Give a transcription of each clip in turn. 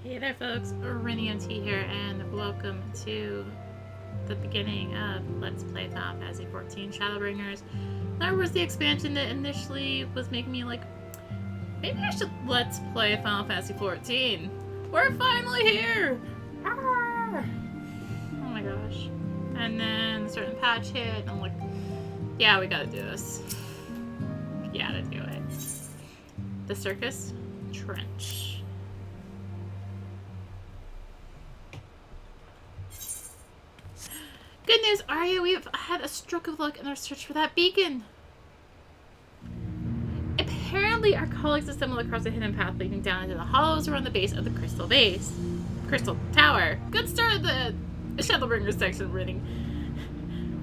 Hey there folks, rinimt here, and welcome to the beginning of Let's Play Final Fantasy XIV Shadowbringers. That was the expansion that initially was making me like, maybe I should Let's Play Final Fantasy XIV. We're finally here! Ah! Oh my gosh. And then a certain patch hit, and I'm like, yeah, we gotta do this. We gotta do it. The Circus Trench. Good news, Arya, we've had a stroke of luck in our search for that beacon. Apparently, our colleagues assembled across a hidden path leading down into the hollows around the base of the Crystal Tower. Good start of the Shadowbringers section reading.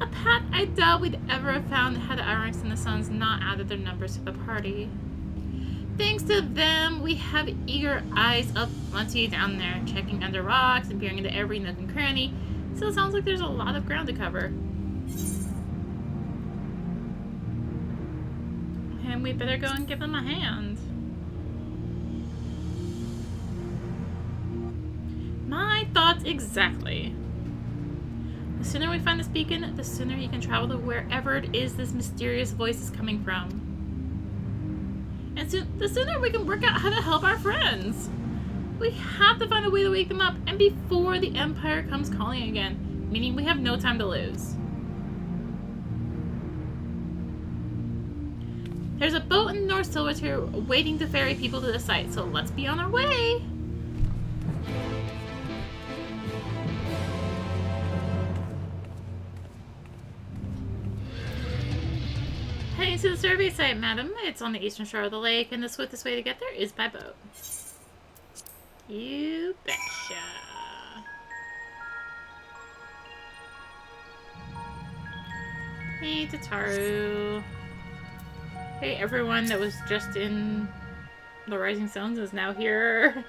A path I doubt we'd ever have found had the Irons and the Suns not added their numbers to the party. Thanks to them, we have eager eyes aplenty down there, checking under rocks and peering into every nook and cranny. So it sounds like there's a lot of ground to cover. And we better go and give them a hand. My thoughts exactly. The sooner we find this beacon, the sooner you can travel to wherever it is this mysterious voice is coming from. And the sooner we can work out how to help our friends. We have to find a way to wake them up, and before the Empire comes calling again, meaning we have no time to lose. There's a boat in North Silvertier waiting to ferry people to the site, so let's be on our way! Heading to the survey site, madam. It's on the eastern shore of the lake, and the swiftest way to get there is by boat. You betcha. Hey, Tataru. Hey, everyone that was just in the Rising Suns is now here.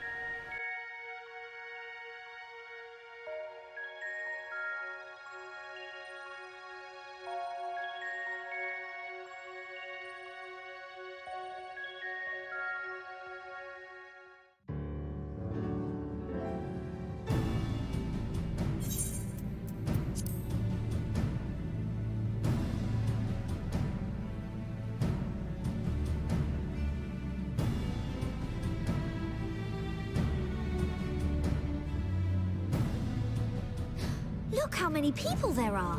Look how many people there are!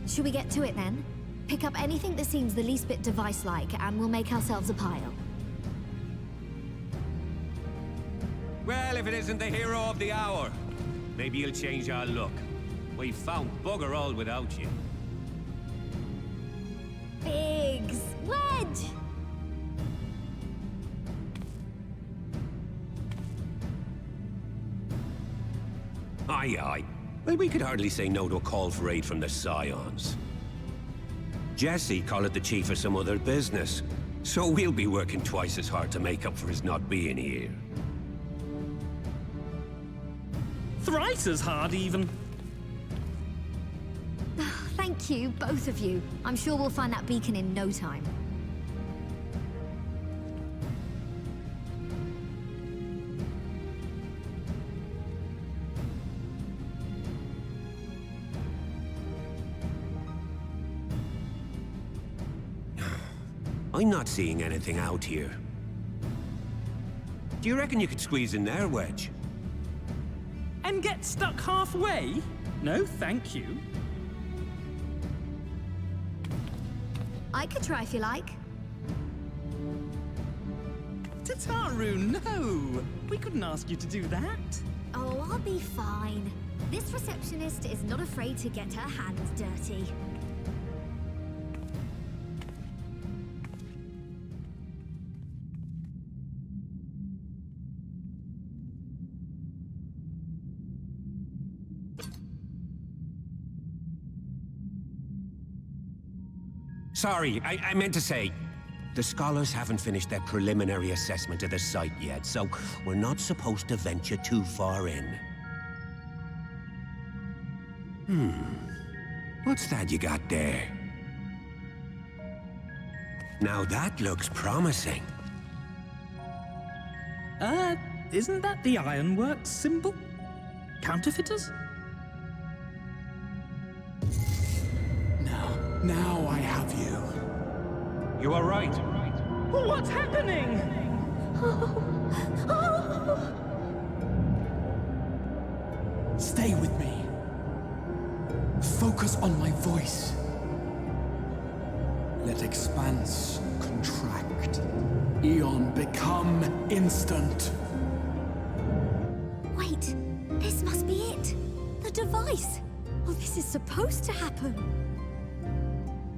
Should we get to it then? Pick up anything that seems the least bit device-like, and we'll make ourselves a pile. Well, if it isn't the hero of the hour, maybe you'll change our look. We've found bugger all without you. Biggs! Wedge! Aye, aye. Well, we could hardly say no to a call for aid from the Scions. Jesse called it the chief of some other business, so we'll be working twice as hard to make up for his not being here. Thrice as hard, even. Thank you, both of you. I'm sure we'll find that beacon in no time. I'm not seeing anything out here. Do you reckon you could squeeze in there, Wedge? And get stuck halfway? No, thank you. I could try if you like. Tataru, no! We couldn't ask you to do that. Oh, I'll be fine. This receptionist is not afraid to get her hands dirty. Sorry, I meant to say, the scholars haven't finished their preliminary assessment of the site yet, so we're not supposed to venture too far in. What's that you got there? Now that looks promising. Isn't that the ironworks symbol? Counterfeiters? Now I have you. You are right. What's happening? Stay with me. Focus on my voice. Let expanse contract. Eon become instant. Wait, this must be it. The device. Oh, this is supposed to happen.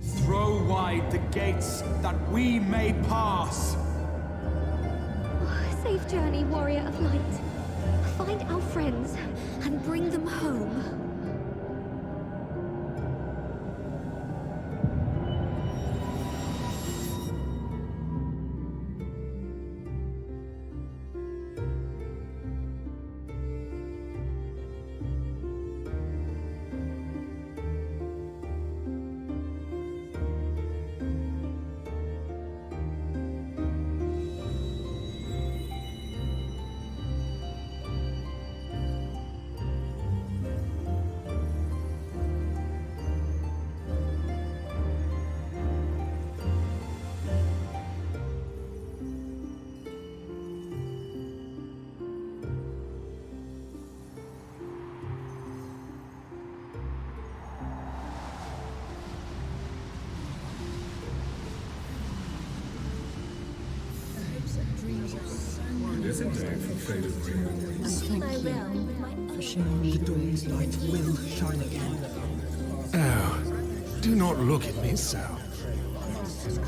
Throw wide the gates that we may pass. Safe journey, warrior of light. Find our friends and bring them home. The dawn's light will shine again. Oh, do not look at me so.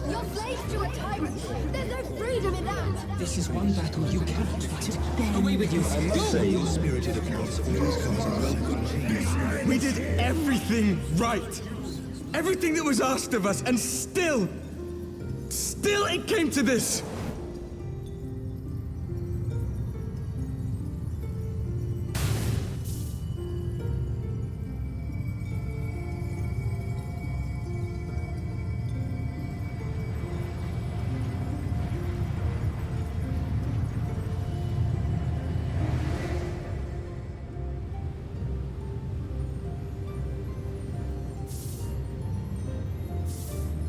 You're slaves to a tyrant. There's no freedom in that. This is one battle you cannot fight. Away with you! Say your spirited applause always comes in welcome. We did everything right. Everything that was asked of us, and still it came to this.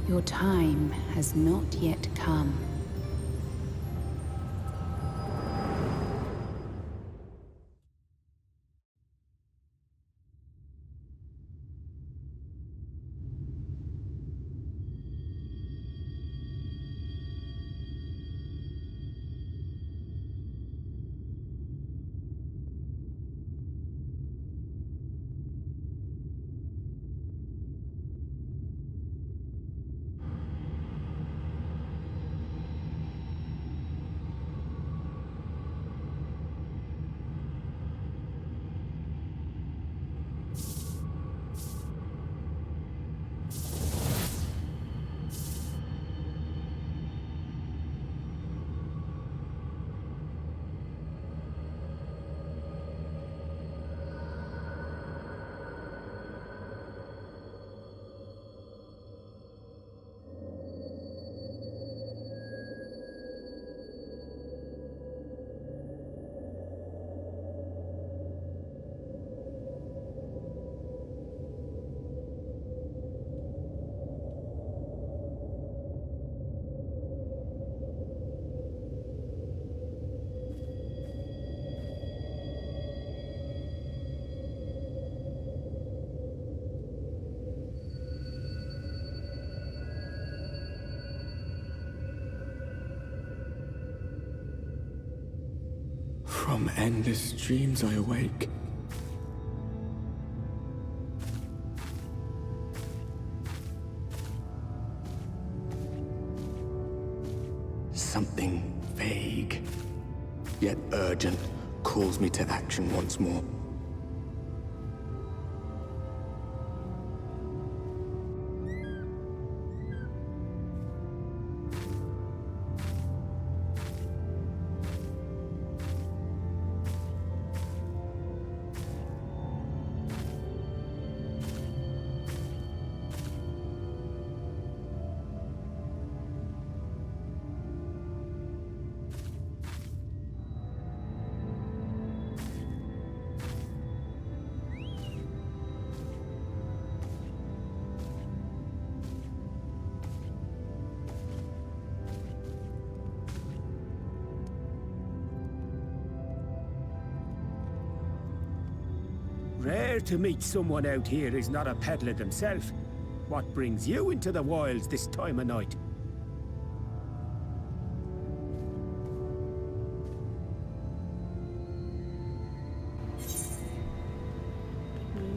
Your time has not yet come. From endless dreams I awake. Something vague, yet urgent, calls me to action once more. Rare to meet someone out here who's not a peddler themselves. What brings you into the wilds this time of night?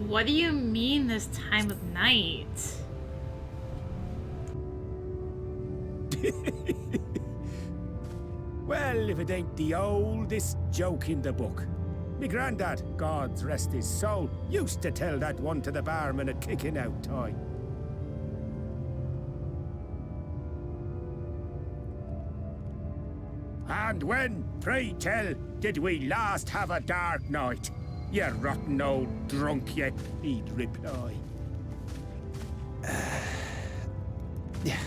What do you mean this time of night? Well, if it ain't the oldest joke in the book. Me granddad, God's rest his soul, used to tell that one to the barman at kicking out time. And when, pray tell, did we last have a dark night? You rotten old drunk, yet he'd reply. Yeah.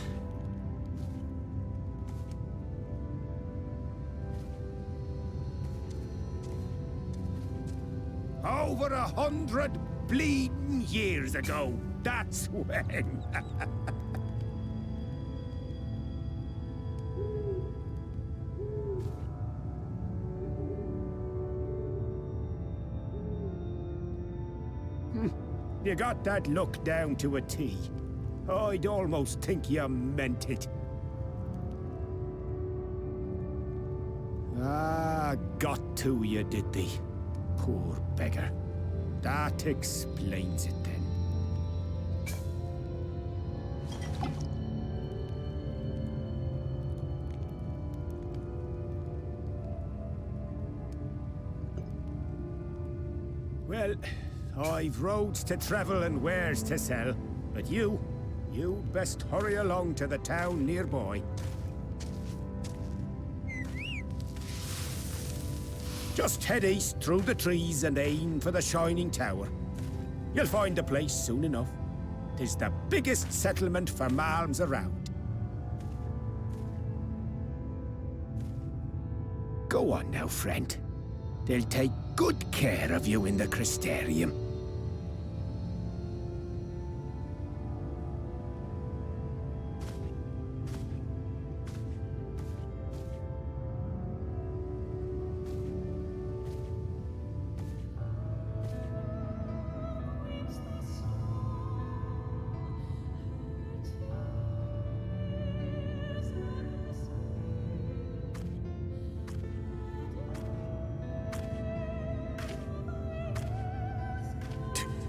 Over 100 bleeding years ago, that's when. You got that look down to a T. I'd almost think you meant it. Ah, got to you, did they? Poor beggar. That explains it then. Well, I've roads to travel and wares to sell, but you'd best hurry along to the town nearby. Just head east through the trees and aim for the Shining Tower. You'll find the place soon enough. 'Tis the biggest settlement for malms around. Go on now, friend. They'll take good care of you in the Crystarium.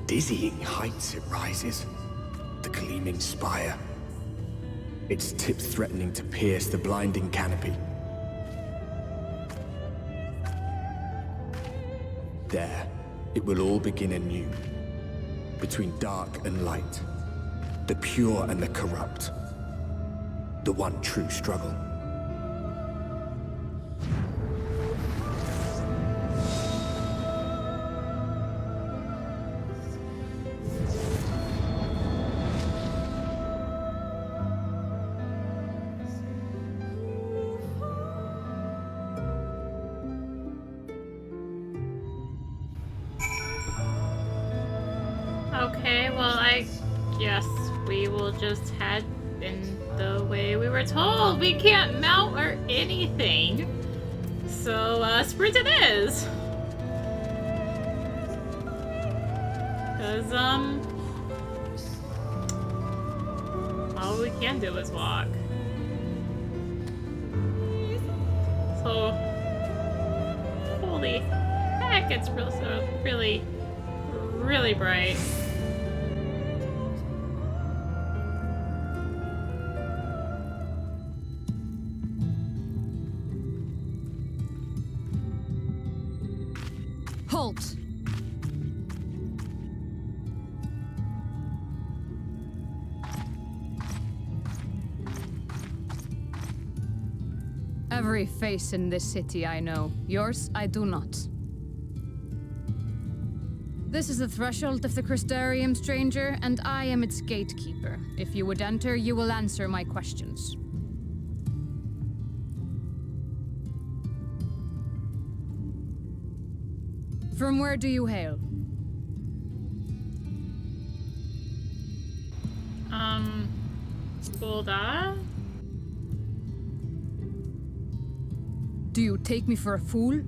Dizzying heights it rises, the gleaming spire, its tip threatening to pierce the blinding canopy. There, it will all begin anew, between dark and light, the pure and the corrupt, the one true struggle. Okay, well, I guess we will just head in the way we were told. We can't mount or anything. So, sprint it is. Cause, all we can do is walk. So, holy heck, it's really, really bright. Halt! Every face in this city I know. Yours, I do not. This is the threshold of the Crystarium, stranger, and I am its gatekeeper. If you would enter, you will answer my questions. From where do you hail? Skulda? Do you take me for a fool?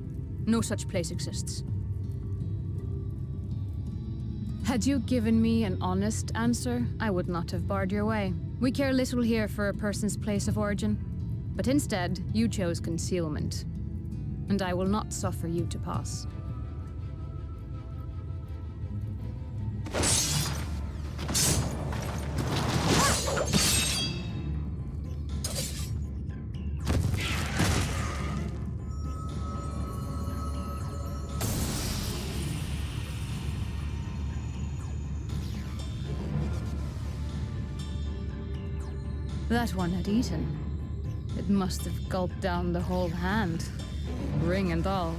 No such place exists. Had you given me an honest answer, I would not have barred your way. We care little here for a person's place of origin. But instead, you chose concealment. And I will not suffer you to pass. That one had eaten. It must have gulped down the whole hand, ring and all.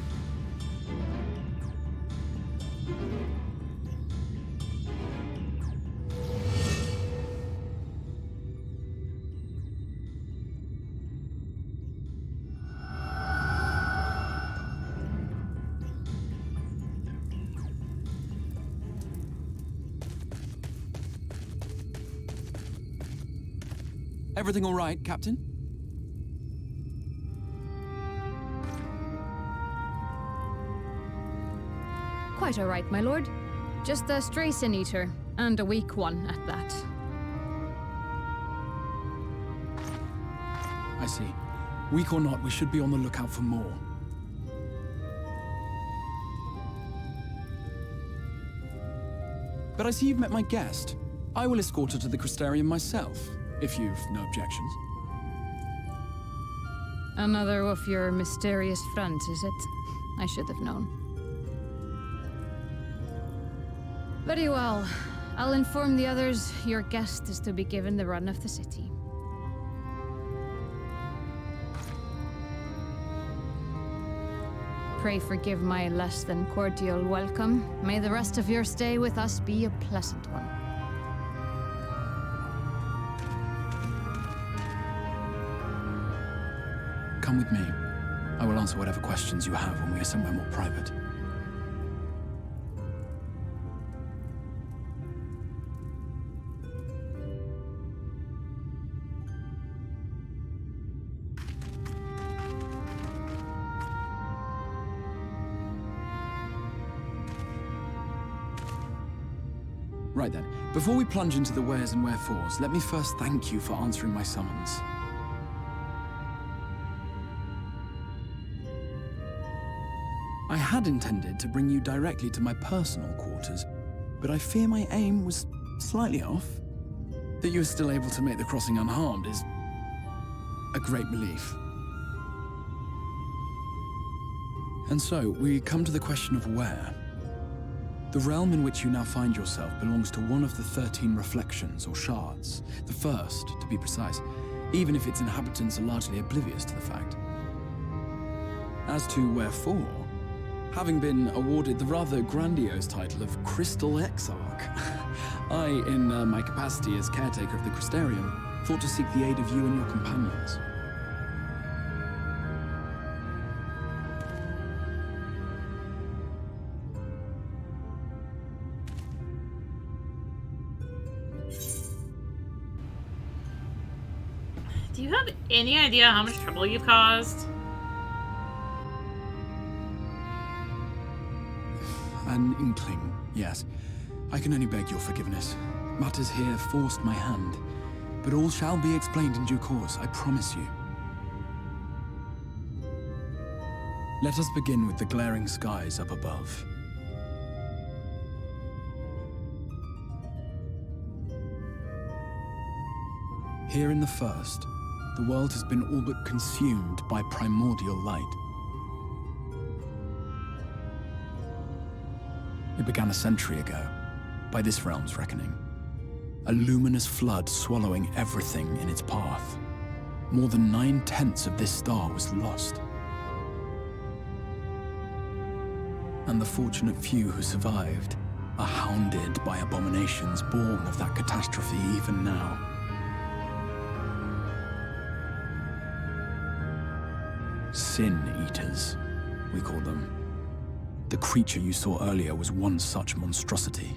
Everything all right, Captain? Quite all right, my lord. Just a stray sin eater, and a weak one at that. I see. Weak or not, we should be on the lookout for more. But I see you've met my guest. I will escort her to the Crystarium myself, if you've no objections. Another of your mysterious friends, is it? I should have known. Very well. I'll inform the others your guest is to be given the run of the city. Pray forgive my less than cordial welcome. May the rest of your stay with us be a pleasant one. Come with me. I will answer whatever questions you have when we are somewhere more private. Right then, before we plunge into the wheres and wherefores, let me first thank you for answering my summons. I had intended to bring you directly to my personal quarters, but I fear my aim was slightly off. That you are still able to make the crossing unharmed is a great relief. And so, we come to the question of where. The realm in which you now find yourself belongs to one of the 13 reflections, or shards. The first, to be precise, even if its inhabitants are largely oblivious to the fact. As to wherefore, having been awarded the rather grandiose title of Crystal Exarch, I, in my capacity as caretaker of the Crystarium, thought to seek the aid of you and your companions. Do you have any idea how much trouble you've caused? An inkling, yes. I can only beg your forgiveness. Matters here forced my hand. But all shall be explained in due course, I promise you. Let us begin with the glaring skies up above. Here in the first, the world has been all but consumed by primordial light. It began a century ago, by this realm's reckoning. A luminous flood swallowing everything in its path. More than 9/10 of this star was lost. And the fortunate few who survived are hounded by abominations born of that catastrophe even now. Sin Eaters, we call them. The creature you saw earlier was one such monstrosity.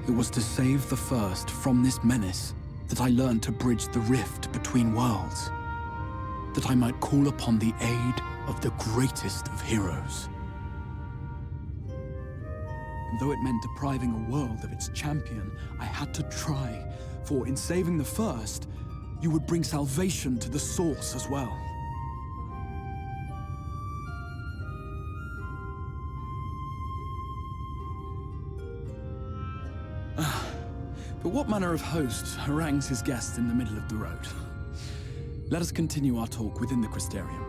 It was to save the first from this menace that I learned to bridge the rift between worlds, that I might call upon the aid of the greatest of heroes. And though it meant depriving a world of its champion, I had to try, for in saving the first, you would bring salvation to the source as well. But what manner of host harangues his guests in the middle of the road? Let us continue our talk within the Crystarium.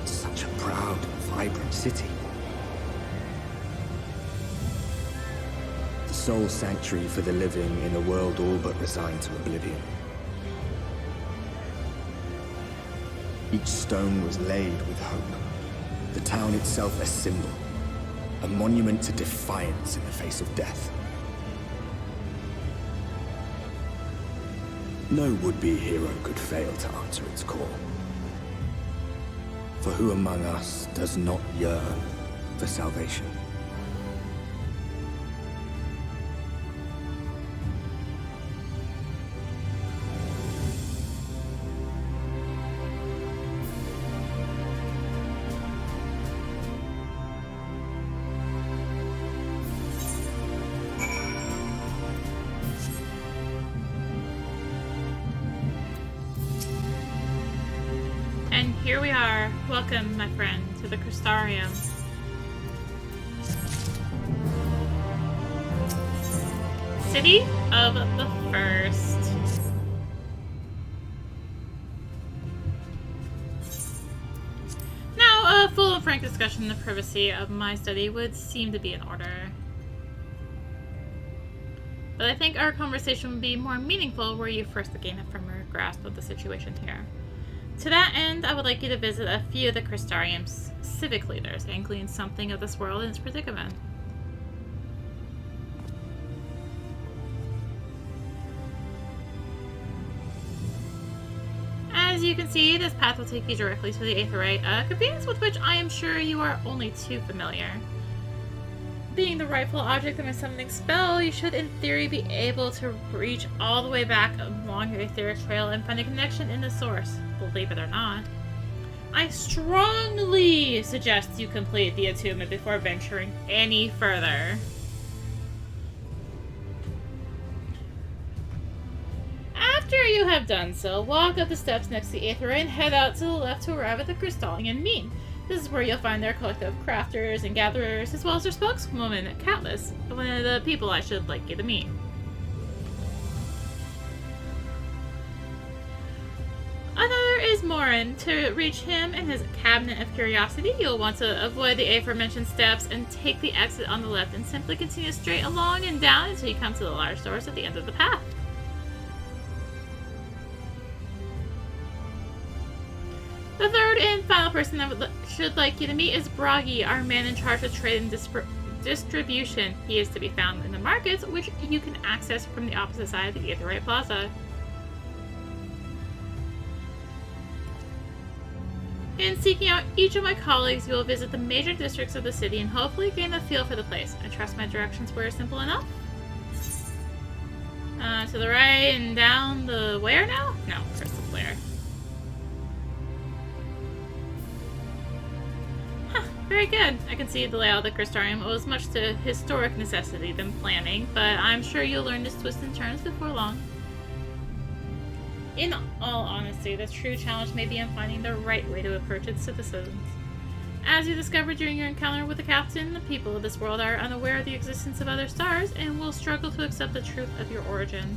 Such a proud, vibrant city. The sole sanctuary for the living in a world all but resigned to oblivion. Each stone was laid with hope. The town itself a symbol, a monument to defiance in the face of death. No would-be hero could fail to answer its call. For who among us does not yearn for salvation? And here we are. Welcome, my friend, to the Crystarium. City of the First. Now, a full and frank discussion in the privacy of my study would seem to be in order. But I think our conversation would be more meaningful were you first to gain a firmer grasp of the situation here. To that end, I would like you to visit a few of the Crystarium's civic leaders and glean something of this world and its predicament. As you can see, this path will take you directly to the Aetheryte, a convenience with which I am sure you are only too familiar. Being the rightful object of my summoning spell, you should in theory be able to reach all the way back along your etheric trail and find a connection in the source. Believe it or not. I strongly suggest you complete the attunement before venturing any further. After you have done so, walk up the steps next to the Aetheryte and head out to the left to arrive at the Crystallian Meet. This is where you'll find their collective crafters and gatherers, as well as their spokeswoman, Catless, one of the people I should like you to meet. Another is Morin. To reach him and his cabinet of curiosity, you'll want to avoid the aforementioned steps and take the exit on the left and simply continue straight along and down until you come to the large doors at the end of the path. The third and final person I should like you to meet is Bragi, our man in charge of trade and distribution. He is to be found in the markets, which you can access from the opposite side of the Aetheryte Plaza. In seeking out each of my colleagues, you will visit the major districts of the city and hopefully gain a feel for the place. I trust my directions were simple enough. To the right and down the where now? No, crystal clear. Huh, very good. I can see the layout of the crystarium owes much to historic necessity than planning, but I'm sure you'll learn its twists and turns before long. In all honesty, the true challenge may be in finding the right way to approach its citizens. As you discovered during your encounter with the captain, the people of this world are unaware of the existence of other stars and will struggle to accept the truth of your origin.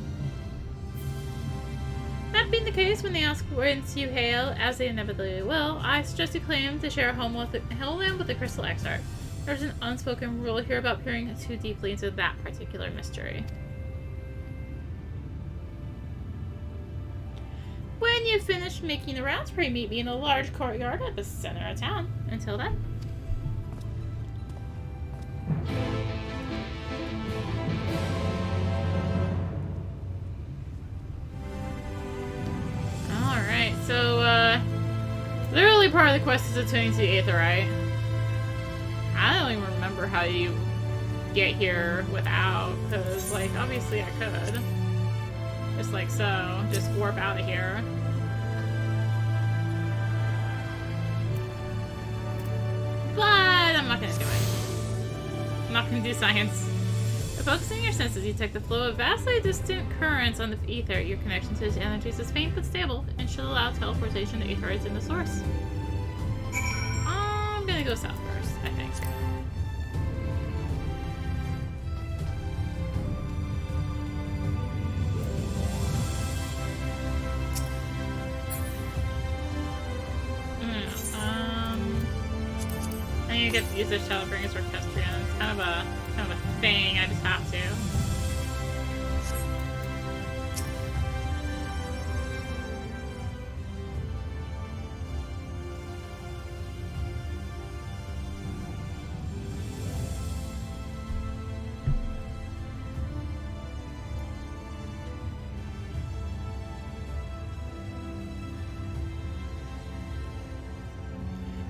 That being the case, when they ask whence you hail, as they inevitably will, I suggest you claim to share a homeland with the Crystal Exarch. There's an unspoken rule here about peering too deeply into that particular mystery. When you've finished making the rounds, pray meet me in a large courtyard at the center of town. Until then. Alright, so, literally part of the quest is attuning to the Aether, right? I don't even remember how you get here without, because, like, obviously I could. Just like so. Just warp out of here. But I'm not gonna do it. I'm not gonna do science. By focusing your senses, you detect the flow of vastly distant currents on the ether. Your connection to its energies is faint but stable and should allow teleportation to aetherites in the source. I'm gonna go south first, I think. I need to get to use the Shadowbringers Orchestrion. It's kind of a thing. I just have to.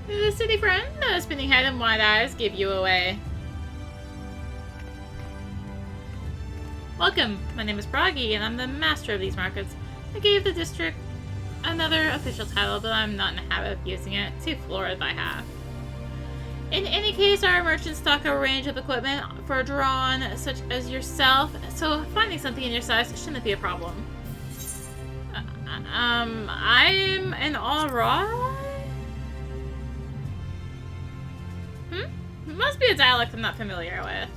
The city friend, the spinning head and wide eyes give you away. Welcome, my name is Bragi, and I'm the master of these markets. I gave the district another official title, but I'm not in the habit of using it. Too florid by half. In any case, our merchants stock a range of equipment for drawn, such as yourself, so finding something in your size shouldn't be a problem. I'm an all-raw? It must be a dialect I'm not familiar with.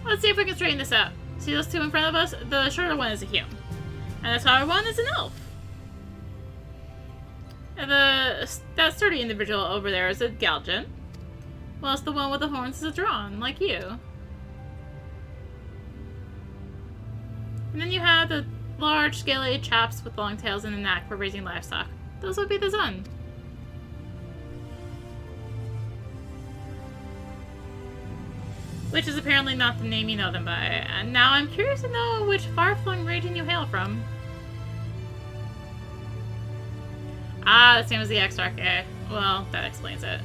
Let's see if we can straighten this out. See those two in front of us? The shorter one is a human. And the taller one is an elf. And that sturdy individual over there is a Galgant. Whilst the one with the horns is a Drawn, like you. And then you have the large, scaly chaps with long tails and a knack for raising livestock. Those would be the Zun. Which is apparently not the name you know them by. And now I'm curious to know which far-flung region you hail from. Ah, the same as the Exarch. Well, that explains it.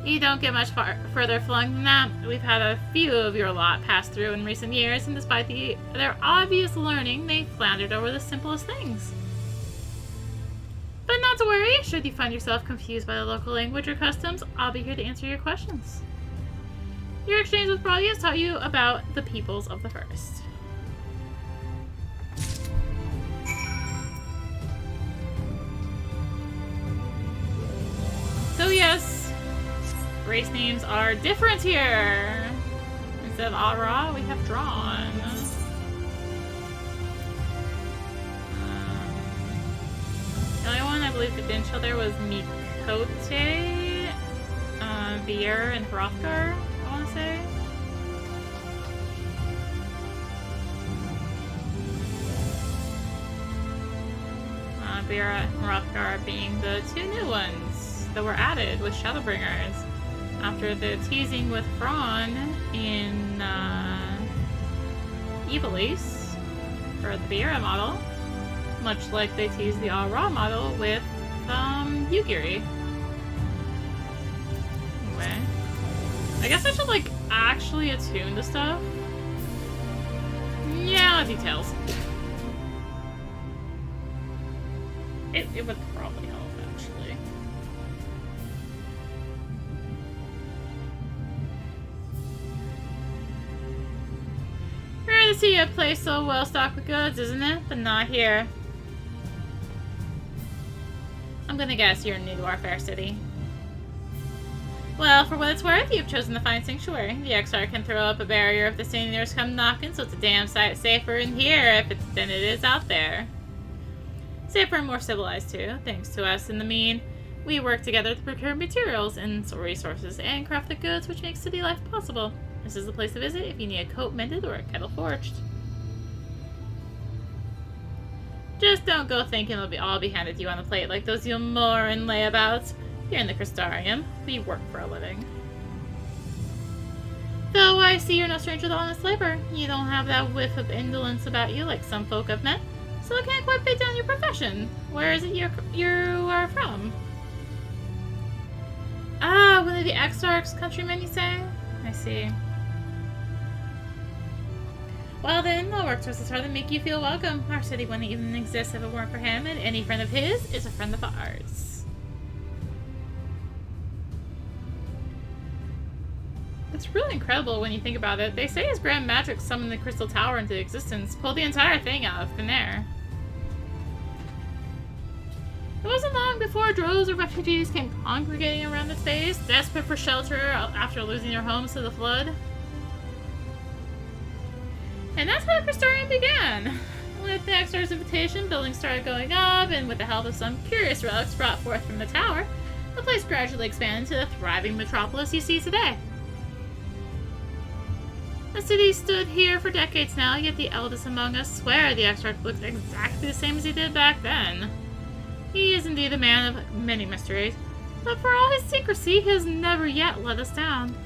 You don't get much further flung than that. We've had a few of your lot pass through in recent years, and despite their obvious learning, they floundered over the simplest things. But not to worry, should you find yourself confused by the local language or customs, I'll be here to answer your questions. Your exchange with Bragi has taught you about the peoples of the first. So yes, race names are different here. Instead of Aura, we have Drawn. The only one I believe that didn't show there was Mikote, Vier, and Hrothgar, I want to say. Vier and Hrothgar being the two new ones that were added with Shadowbringers after the teasing with Thrawn in Evilise for the Viera model, much like they teased the All-Ra model with Yugiri. Anyway. I guess I should, like, actually attune to stuff. Yeah, details. It would probably help, actually. Rare to see a place so well stocked with goods, isn't it? But not here. I'm gonna guess you're new to our fair city. Well, for what it's worth, you've chosen to find sanctuary. The XR can throw up a barrier if the seniors come knocking, so it's a damn sight safer in here than it is out there. Safer and more civilized, too, thanks to us in the mean. We work together to procure materials and resources and craft the goods which make city life possible. This is the place to visit if you need a coat mended or a kettle forged. Just don't go thinking it'll all be handed to you on a plate like those Yomoran layabouts. Here in the Crystarium, we work for a living. Though I see you're no stranger to honest labor, you don't have that whiff of indolence about you like some folk I've met, so I can't quite pin down your profession. Where is it you are from? Ah, one of the Exarch's countrymen, you say? I see. Well then, I'll work towards hard to make you feel welcome. Our city wouldn't even exist if it weren't for him, and any friend of his is a friend of ours. It's really incredible when you think about it. They say his grand magic summoned the Crystal Tower into existence, pulled the entire thing out of thin air. It wasn't long before droves of refugees came congregating around the space, desperate for shelter after losing their homes to the flood. And that's how the Crystarium began. With the Exarch's invitation, buildings started going up, and with the help of some curious relics brought forth from the tower, the place gradually expanded to the thriving metropolis you see today. The city stood here for decades now, yet the eldest among us swear the Exarch looks exactly the same as he did back then. He is indeed a man of many mysteries, but for all his secrecy, he has never yet let us down.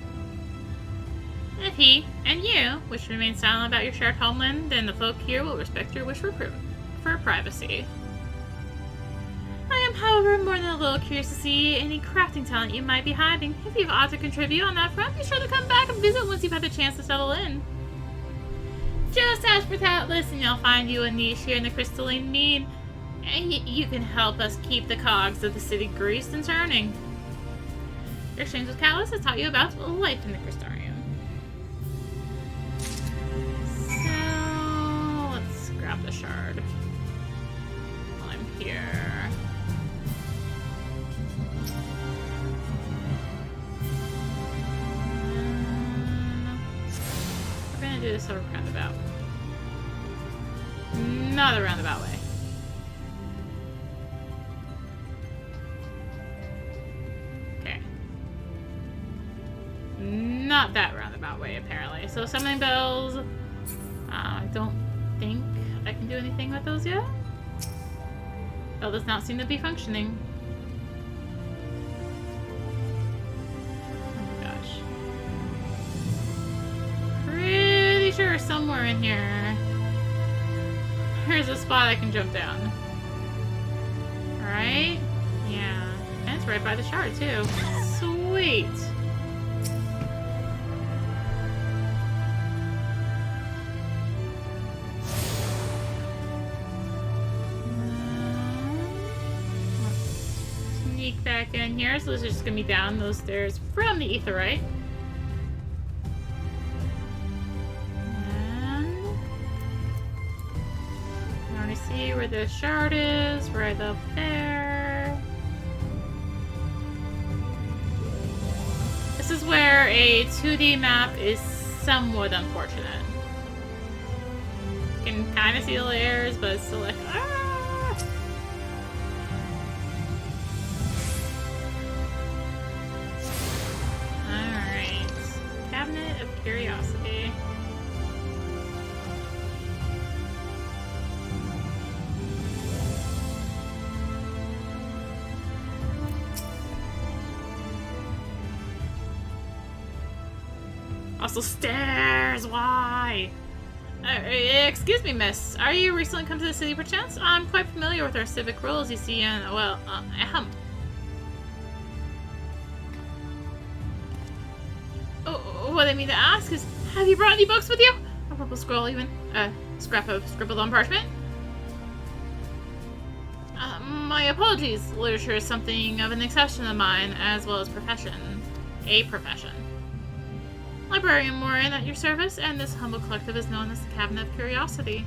If he, and you, wish to remain silent about your shared homeland, then the folk here will respect your wish for privacy. I am, however, more than a little curious to see any crafting talent you might be hiding. If you've ought to contribute on that front, be sure to come back and visit once you've had the chance to settle in. Just ask for Tatless and you'll find you a niche here in the crystalline mean, and you can help us keep the cogs of the city greased and turning. Your exchange with Callus has taught you about life in the Crystarium. So, let's grab the shard while I'm here. We're gonna do this sort of roundabout. Not a roundabout way. Okay. Not that roundabout way, apparently. So summoning bells. I don't think I can do anything with those yet. Bell does not seem to be functioning. Oh my gosh. Pretty sure somewhere in here there's a spot I can jump down. Right? Yeah. And it's right by the shard, too. Sweet. Let's sneak back in here. So this is just going to be down those stairs from the Aetheryte. See where the shard is, right up there. This is where a 2D map is somewhat unfortunate. You can kind of see the layers, but it's still like, ah! Alright. Cabinet of Curiosity. Also stairs, why? Excuse me, miss. Are you recently come to the city perchance? I'm quite familiar with our civic rules, you see, and, well, What I mean to ask is, have you brought any books with you? A purple scroll even? A scrap of scribbled on parchment? My apologies. Literature is something of an exception of mine, as well as profession. A profession. Librarian Morin at your service, and this humble collective is known as the Cabinet of Curiosity.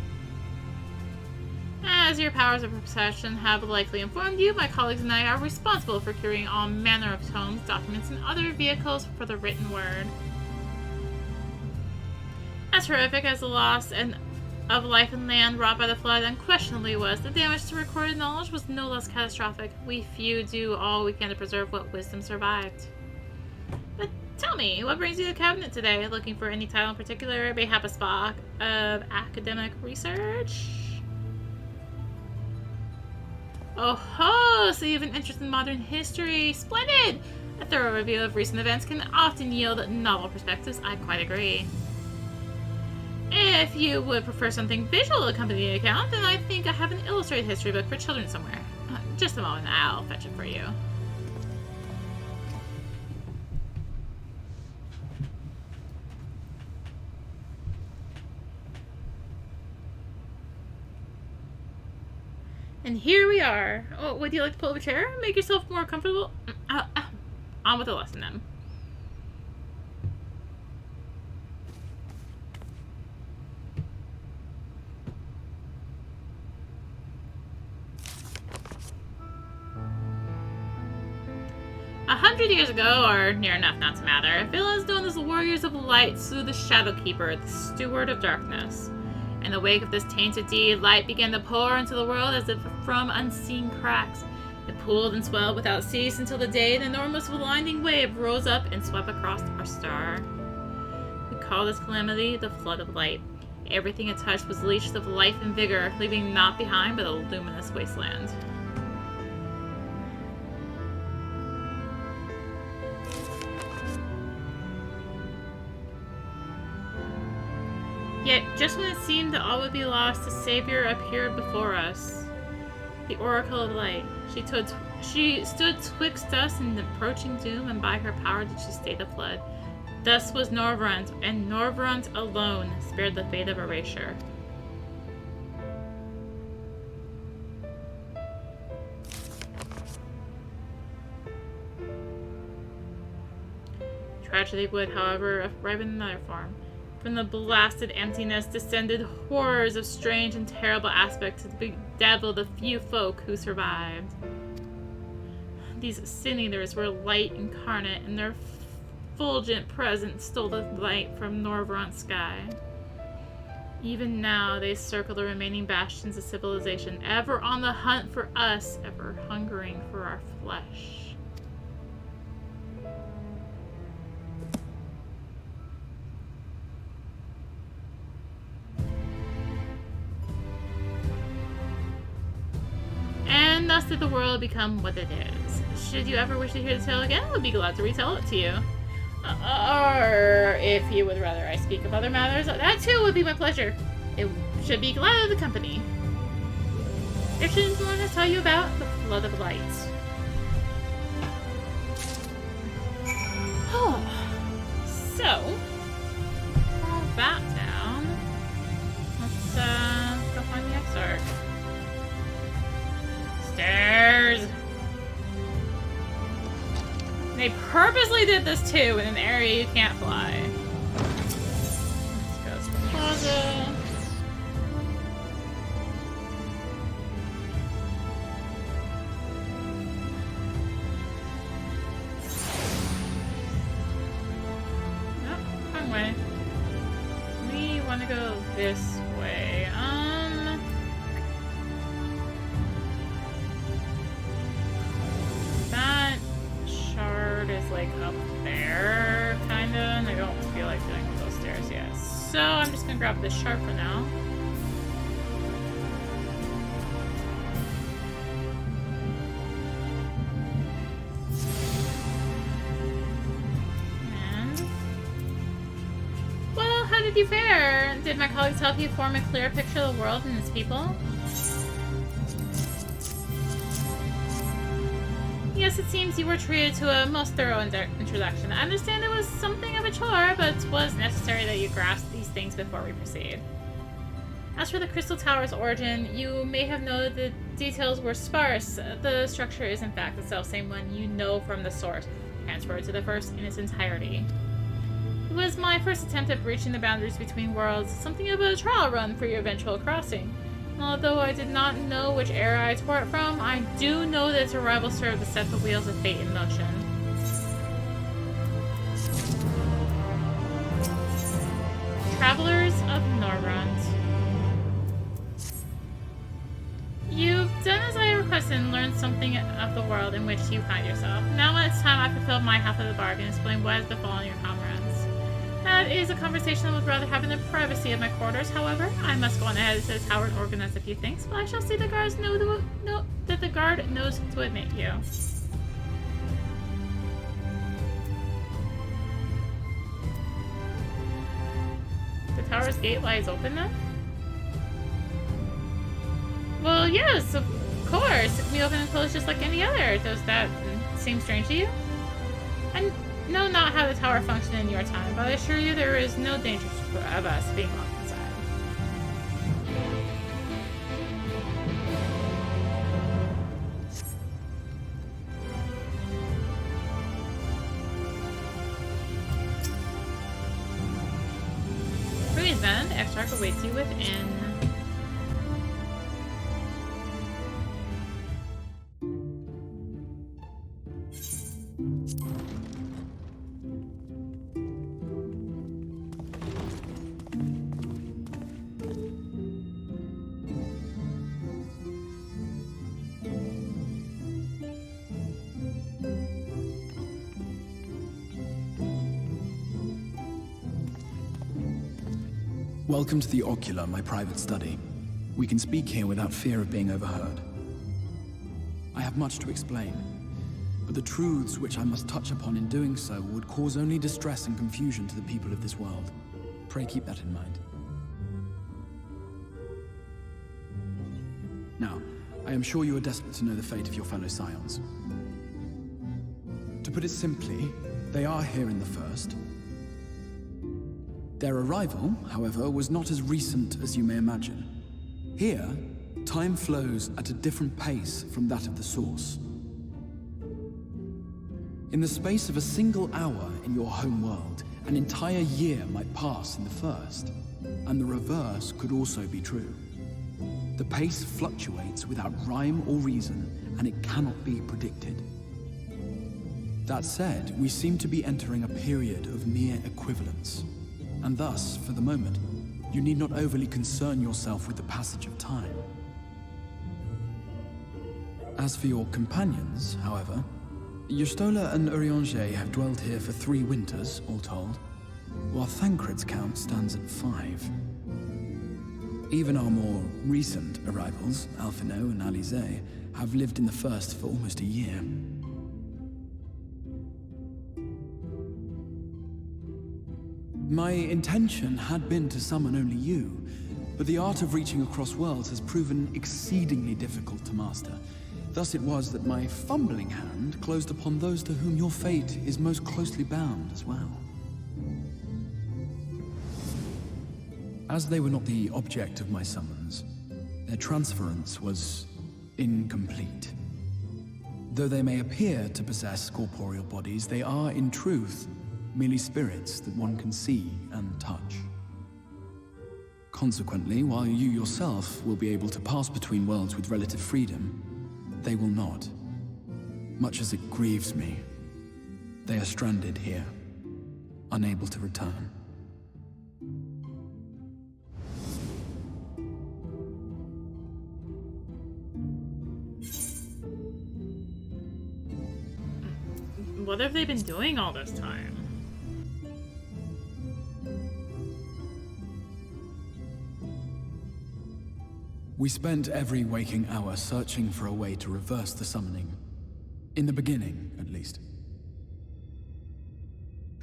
As your powers of perception have likely informed you, my colleagues and I are responsible for curing all manner of tomes, documents, and other vehicles for the written word. As horrific as the loss of life and land wrought by the flood unquestionably was, the damage to recorded knowledge was no less catastrophic. We few do all we can to preserve what wisdom survived. But tell me, what brings you to the cabinet today? Looking for any title in particular? Mayhap a spot of academic research? Oh ho! So you have an interest in modern history. Splendid! A thorough review of recent events can often yield novel perspectives. I quite agree. If you would prefer something visual to accompany the account, then I think I have an illustrated history book for children somewhere. Just a moment, I'll fetch it for you. And here we are. Oh, would you like to pull up a chair? Make yourself more comfortable? On with the lesson then. A 100 years ago, or near enough not to matter, villains known as the Warriors of Light slew the Shadowkeeper, the Steward of Darkness. In the wake of this tainted deed, light began to pour into the world as if from unseen cracks. It pooled and swelled without cease until the day an enormous blinding wave rose up and swept across our star. We call this calamity the Flood of Light. Everything it touched was leashed of life and vigor, leaving naught behind but a luminous wasteland. Yet, just when it seemed that all would be lost, the Savior appeared before us. The Oracle of Light. She stood twixt us and the approaching doom, and by her power did she stay the flood. Thus was Norvrant, and Norvrant alone spared the fate of erasure. Tragedy would, however, arrive in another form. From the blasted emptiness descended horrors of strange and terrible aspects that bedeviled the few folk who survived. These sin eaters were light incarnate, and their fulgent presence stole the light from Norvrant's sky. Even now they circle the remaining bastions of civilization, ever on the hunt for us, ever hungering for our flesh. And thus did the world become what it is. Should you ever wish to hear the tale again, I would be glad to retell it to you. Or if you would rather I speak of other matters, that too would be my pleasure. It should be glad of the company. If should anyone has tell you about the Flood of Light. So, all that down. Let's go find the exarch. Stairs! They purposely did this too in an area you can't fly. Let's go to the plaza. Nope, wrong way. We want to go this way. That shard is like up there, kinda, and I don't feel like doing those stairs yet. So I'm just gonna grab this shard for now. And well, how did you fare? Did my colleagues help you form a clear picture of the world and its people? Yes, it seems you were treated to a most thorough introduction. I understand it was something of a chore, but it was necessary that you grasp these things before we proceed. As for the Crystal Tower's origin, you may have noted the details were sparse. The structure is in fact the self-same one you know from the source, transferred to the First in its entirety. It was my first attempt at breaching the boundaries between worlds, something of a trial run for your eventual crossing. Although I did not know which era I tore it from, I do know that its arrival served to set the wheels of fate in motion. Travelers of Norrund. You've done as I requested and learned something of the world in which you find yourself. Now it's time I fulfilled my half of the bargain and explain what has befallen your comrades. That is a conversation I would rather have in the privacy of my quarters. However, I must go on ahead to the tower and organize a few things, but I shall see the guards know that the guard knows to admit you. The tower's gate lies open then? Well, yes, of course. It can be open and closed just like any other. Does that seem strange to you? And know not how the tower functioned in your time, but I assure you there is no danger of us being locked inside. Breathe then, the Exarch awaits you within. Welcome to the Ocular, my private study. We can speak here without fear of being overheard. I have much to explain, but the truths which I must touch upon in doing so would cause only distress and confusion to the people of this world. Pray keep that in mind. Now, I am sure you are desperate to know the fate of your fellow Scions. To put it simply, they are here in the First. Their arrival, however, was not as recent as you may imagine. Here, time flows at a different pace from that of the Source. In the space of a single hour in your home world, an entire year might pass in the First, and the reverse could also be true. The pace fluctuates without rhyme or reason, and it cannot be predicted. That said, we seem to be entering a period of near equivalence. And thus, for the moment, you need not overly concern yourself with the passage of time. As for your companions, however, Y'shtola and Urianger have dwelled here for 3 winters, all told, while Thancred's count stands at 5. Even our more recent arrivals, Alphino and Alize, have lived in the First for almost a year. My intention had been to summon only you, but the art of reaching across worlds has proven exceedingly difficult to master. Thus it was that my fumbling hand closed upon those to whom your fate is most closely bound as well. As they were not the object of my summons, their transference was incomplete. Though they may appear to possess corporeal bodies, they are, in truth, merely spirits that one can see and touch. Consequently, while you yourself will be able to pass between worlds with relative freedom, they will not. Much as it grieves me, they are stranded here, unable to return. What have they been doing all this time? We spent every waking hour searching for a way to reverse the summoning. In the beginning, at least.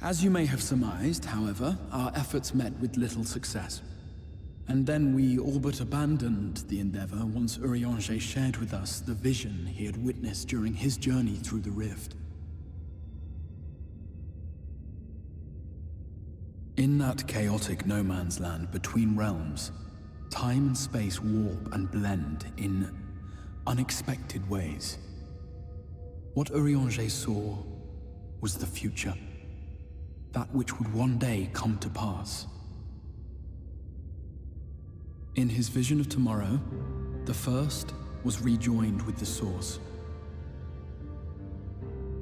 As you may have surmised, however, our efforts met with little success. And then we all but abandoned the endeavor once Urianger shared with us the vision he had witnessed during his journey through the rift. In that chaotic no man's land between realms, time and space warp and blend in unexpected ways. What Urianger saw was the future, that which would one day come to pass. In his vision of tomorrow, the first was rejoined with the source.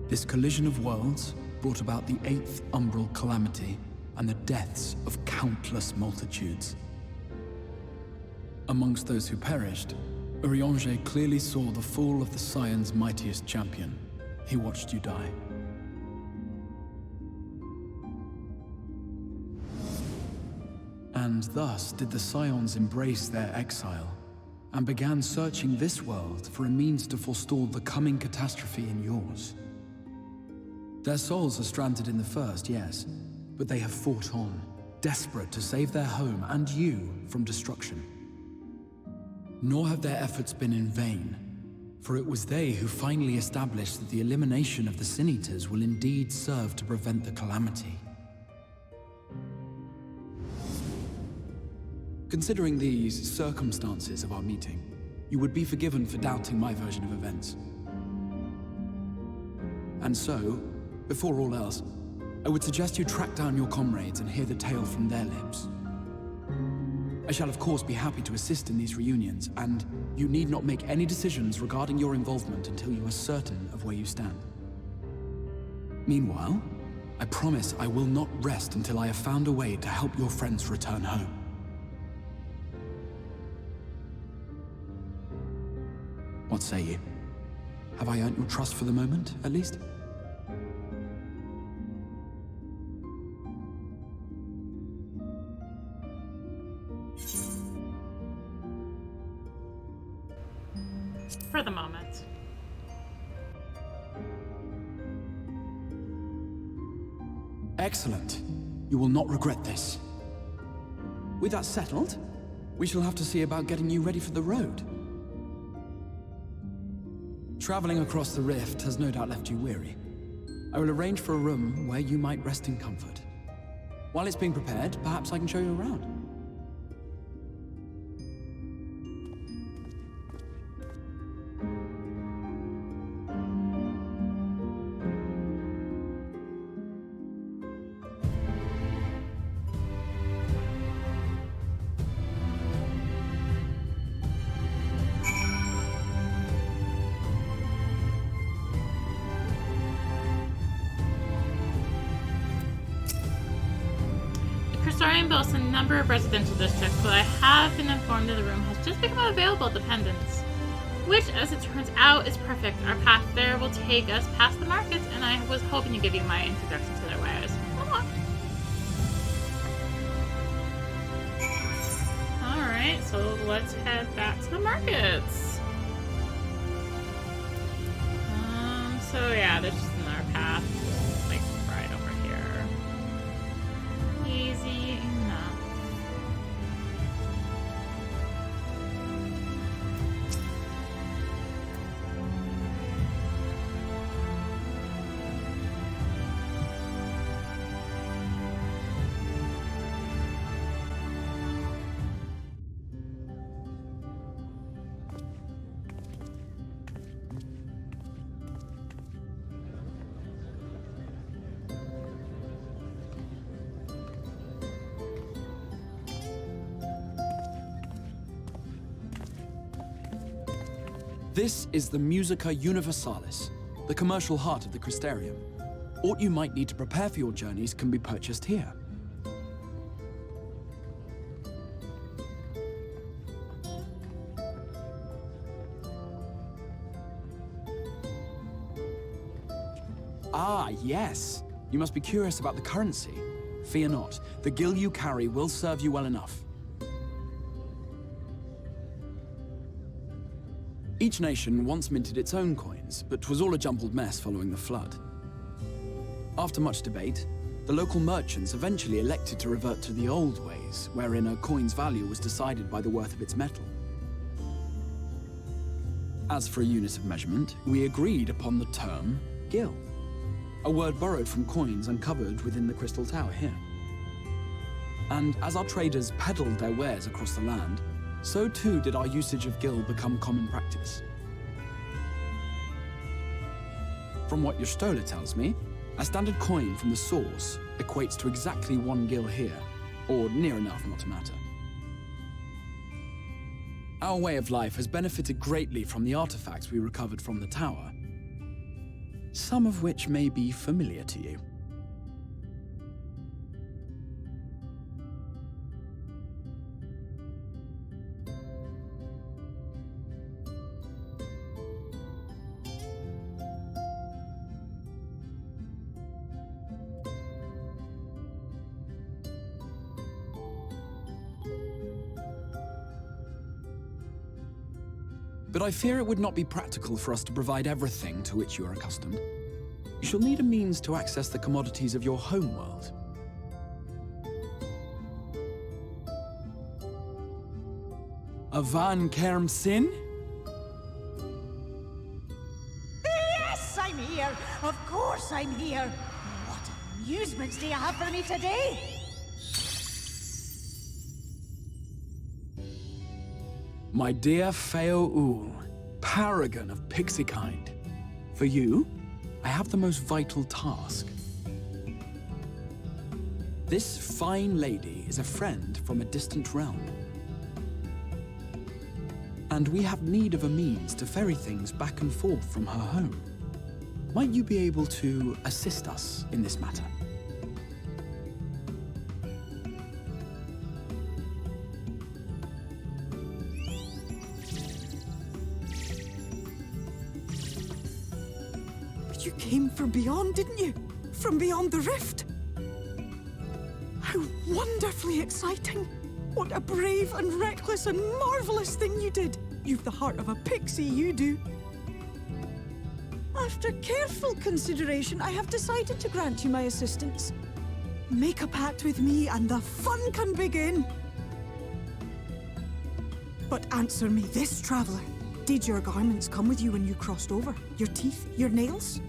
This collision of worlds brought about the 8th umbral calamity and the deaths of countless multitudes. Amongst those who perished, Urianger clearly saw the fall of the Scion's mightiest champion. He watched you die. And thus did the Scions embrace their exile, and began searching this world for a means to forestall the coming catastrophe in yours. Their souls are stranded in the first, yes, but they have fought on, desperate to save their home and you from destruction. Nor have their efforts been in vain, for it was they who finally established that the elimination of the Sin Eaters will indeed serve to prevent the calamity. Considering these circumstances of our meeting, you would be forgiven for doubting my version of events. And so, before all else, I would suggest you track down your comrades and hear the tale from their lips. I shall of course be happy to assist in these reunions, and you need not make any decisions regarding your involvement until you are certain of where you stand. Meanwhile, I promise I will not rest until I have found a way to help your friends return home. What say you? Have I earned your trust for the moment, at least? For the moment. Excellent. You will not regret this. With that settled, we shall have to see about getting you ready for the road. Traveling across the rift has no doubt left you weary. I will arrange for a room where you might rest in comfort. While it's being prepared, perhaps I can show you around. Boasts a number of residential districts, but I have been informed that the room has just become available at Dependence, which, as it turns out, is perfect. Our path there will take us past the markets, and I was hoping to give you my introduction to their wares. Alright, so let's head back to the markets. So yeah, there's just another path, like, right over here. Easy enough. This is the Musica Universalis, the commercial heart of the Crystarium. What you might need to prepare for your journeys can be purchased here. Ah, yes. You must be curious about the currency. Fear not. The gil you carry will serve you well enough. Each nation once minted its own coins, but 'twas all a jumbled mess following the flood. After much debate, The local merchants eventually elected to revert to the old ways, wherein a coin's value was decided by the worth of its metal. As for a unit of measurement, we agreed upon the term gil, a word borrowed from coins uncovered within the Crystal Tower here. And as our traders peddled their wares across the land, so too did our usage of gil become common practice. From what your Stola tells me, a standard coin from the source equates to exactly 1 gil here, or near enough not to matter. Our way of life has benefited greatly from the artifacts we recovered from the tower, some of which may be familiar to you. But I fear it would not be practical for us to provide everything to which you are accustomed. You shall need a means to access the commodities of your homeworld. A van Kerm Sin? Yes, I'm here. Of course I'm here. What amusements do you have for me today? My dear Feo Ul, paragon of pixie kind. For you, I have the most vital task. This fine lady is a friend from a distant realm. And we have need of a means to ferry things back and forth from her home. Might you be able to assist us in this matter? You came from beyond, didn't you? From beyond the rift? How wonderfully exciting! What a brave and reckless and marvelous thing you did! You've the heart of a pixie, you do. After careful consideration, I have decided to grant you my assistance. Make a pact with me and the fun can begin. But answer me this, traveler. Did your garments come with you when you crossed over? Your teeth? Your nails?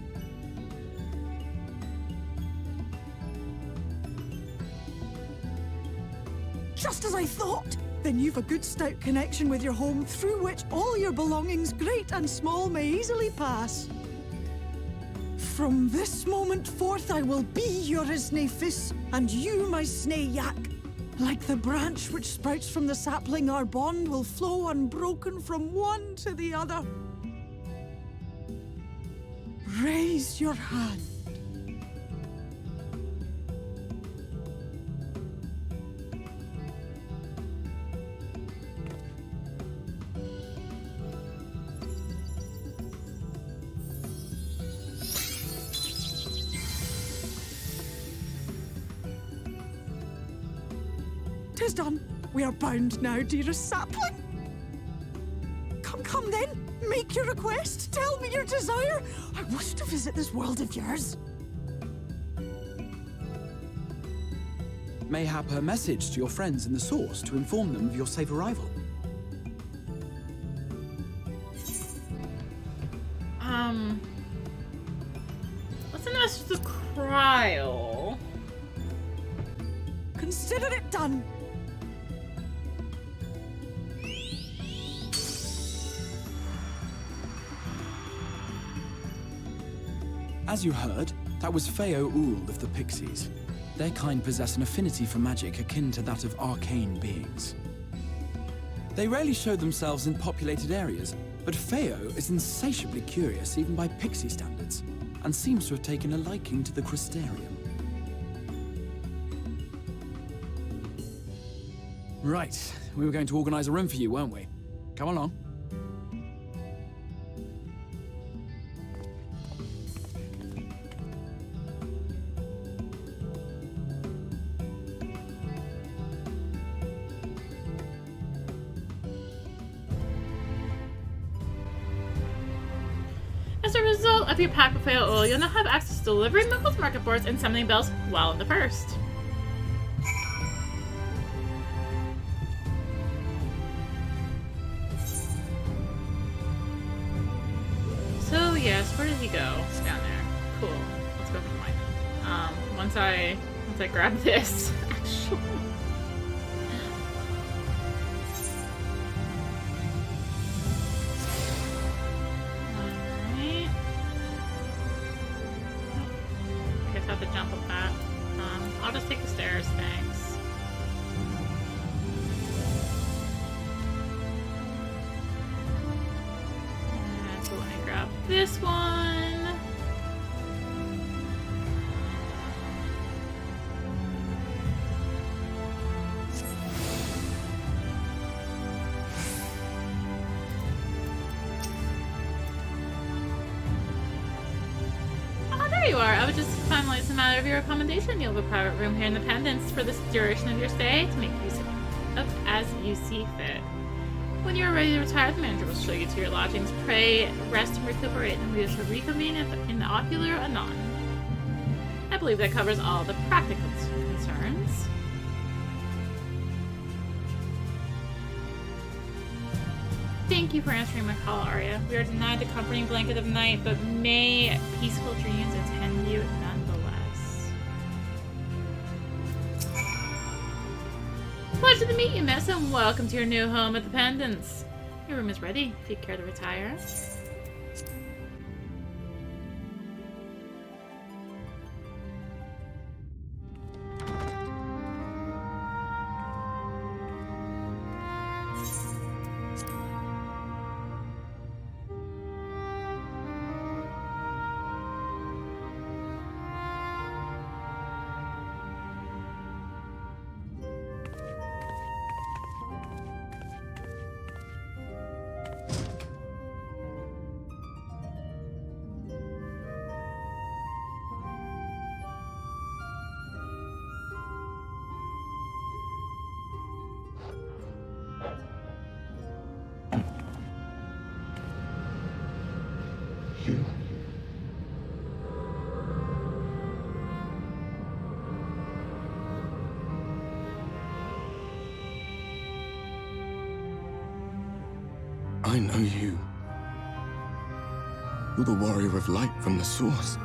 Just as I thought! Then you've a good stout connection with your home through which all your belongings, great and small, may easily pass. From this moment forth I will be your Isnefis, and you my Snay-Yak. Like the branch which sprouts from the sapling, our bond will flow unbroken from one to the other. Raise your hand. Tis done. We are bound now, dearest sapling. Come then. Make your request. Tell me your desire. I wish to visit this world of yours. Mayhap a message to your friends in the source to inform them of your safe arrival. What's the message to Cryle? Consider it done. As you heard, that was Feo Ul of the Pixies. Their kind possess an affinity for magic akin to that of arcane beings. They rarely show themselves in populated areas, but Feo is insatiably curious even by pixie standards, and seems to have taken a liking to the Crystarium. Right, we were going to organize a room for you, weren't we? Come along. As As a result of your pack of fail oil, you'll now have access to delivering Mickle's market boards and summoning bells while in the first. So yes, where did he go? Down there. Cool. Let's go for mine. Once I grab this, actually. Alright. I guess I have to jump up that. I'll just take the stairs, thanks. And so let me grab this one. You are. I would just finalize as a matter of your accommodation. You'll have a private room here in the Pendants for the duration of your stay to make use of as you see fit. When you are ready to retire, the manager will show you to your lodgings. Pray, rest, and recuperate, and we shall reconvene in the ocular anon. I believe that covers all the practical concerns. Thank you for answering my call, Arya. We are denied the comforting blanket of night, but may peaceful dreams attend you nonetheless. Pleasure to meet you, miss, and welcome to your new home at the Pendants. Your room is ready, if you care to retire. I know you. You're the warrior of light from the source.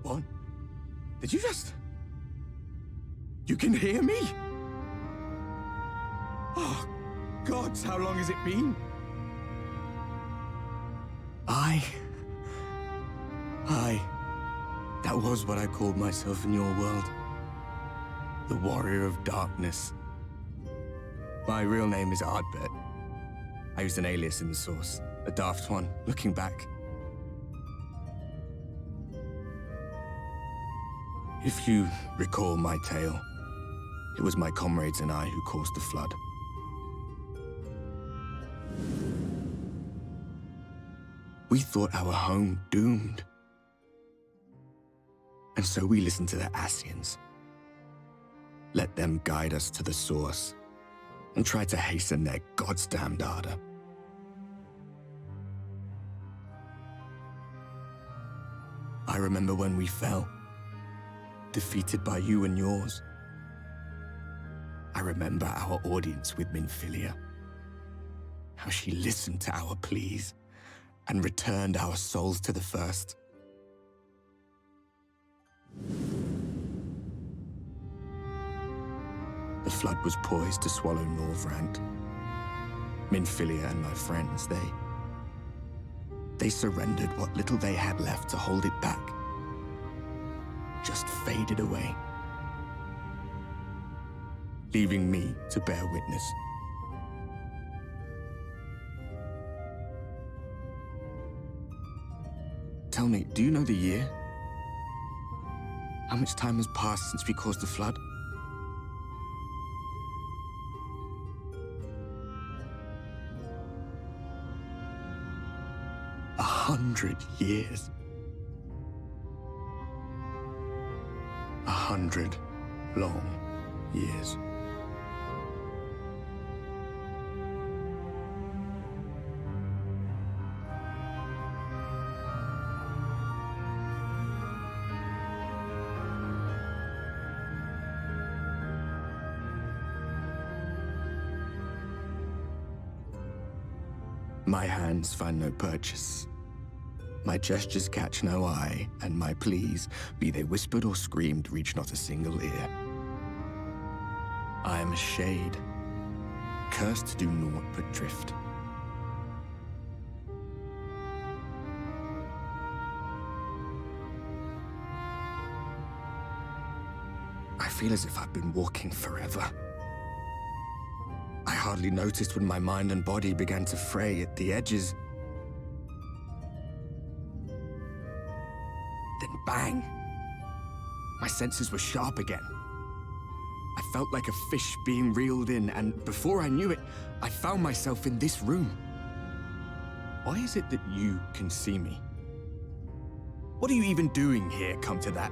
What? Did you just... You can hear me? Oh, gods, how long has it been? That was what I called myself in your world. The Warrior of Darkness. My real name is Ardbert. I used an alias in the source, a daft one, looking back. If you recall my tale, it was my comrades and I who caused the flood. We thought our home doomed. And so we listened to the Ascians. Let them guide us to the source and try to hasten their goddamned ardor. I remember when we fell, defeated by you and yours. I remember our audience with Minfilia, how she listened to our pleas and returned our souls to the first. The flood was poised to swallow Norvrand. Minfilia and my friends, they surrendered what little they had left to hold it back. Just faded away, leaving me to bear witness. Tell me, do you know the year? How much time has passed since we caused the flood? 100 years. 100 long years. My hands find no purchase. My gestures catch no eye, and my pleas, be they whispered or screamed, reach not a single ear. I am a shade, cursed to do naught but drift. I feel as if I've been walking forever. I hardly noticed when my mind and body began to fray at the edges. Then bang! My senses were sharp again. I felt like a fish being reeled in, and before I knew it, I found myself in this room. Why is it that you can see me? What are you even doing here, come to that?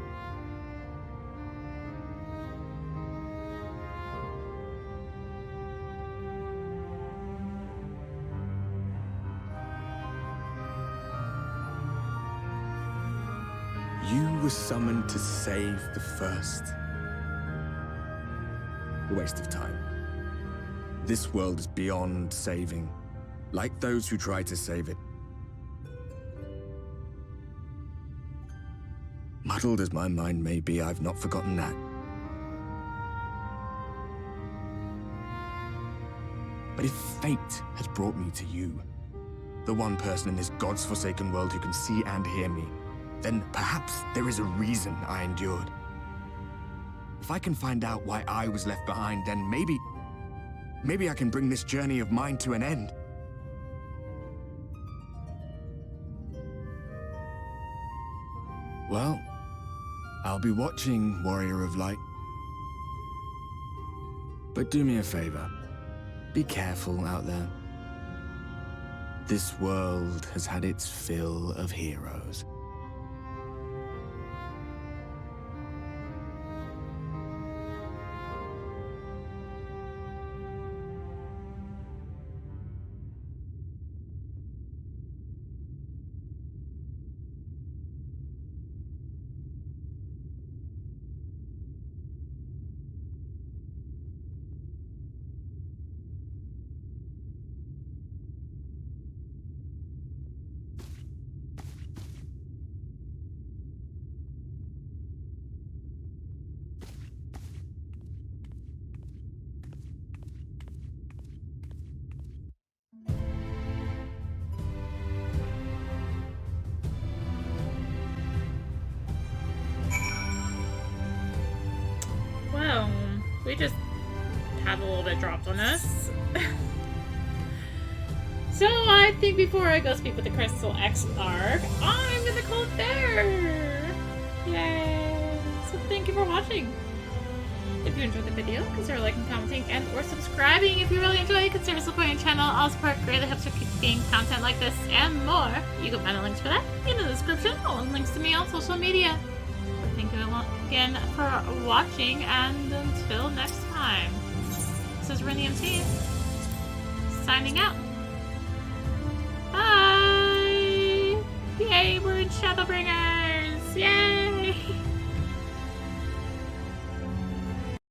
You were summoned to save the first. A waste of time. This world is beyond saving, like those who try to save it. Muddled as my mind may be, I've not forgotten that. But if fate has brought me to you, the one person in this God's forsaken world who can see and hear me, then perhaps there is a reason I endured. If I can find out why I was left behind, then maybe I can bring this journey of mine to an end. Well, I'll be watching, Warrior of Light. But do me a favor. Be careful out there. This world has had its fill of heroes. Well, we just had a little bit dropped on us. So I think before I go speak with the Crystal XIV, I'm gonna call it there. Yay! So thank you for watching. If you enjoyed the video, consider liking, commenting, and or subscribing. If you really enjoy it, consider supporting the channel. All support greatly helps with keeping content like this and more. You can find the links for that in the description, along with links to me on social media. Thank you again for watching, and until next time, this is rinimt signing out. Bye! Yay, we're in Shadowbringers!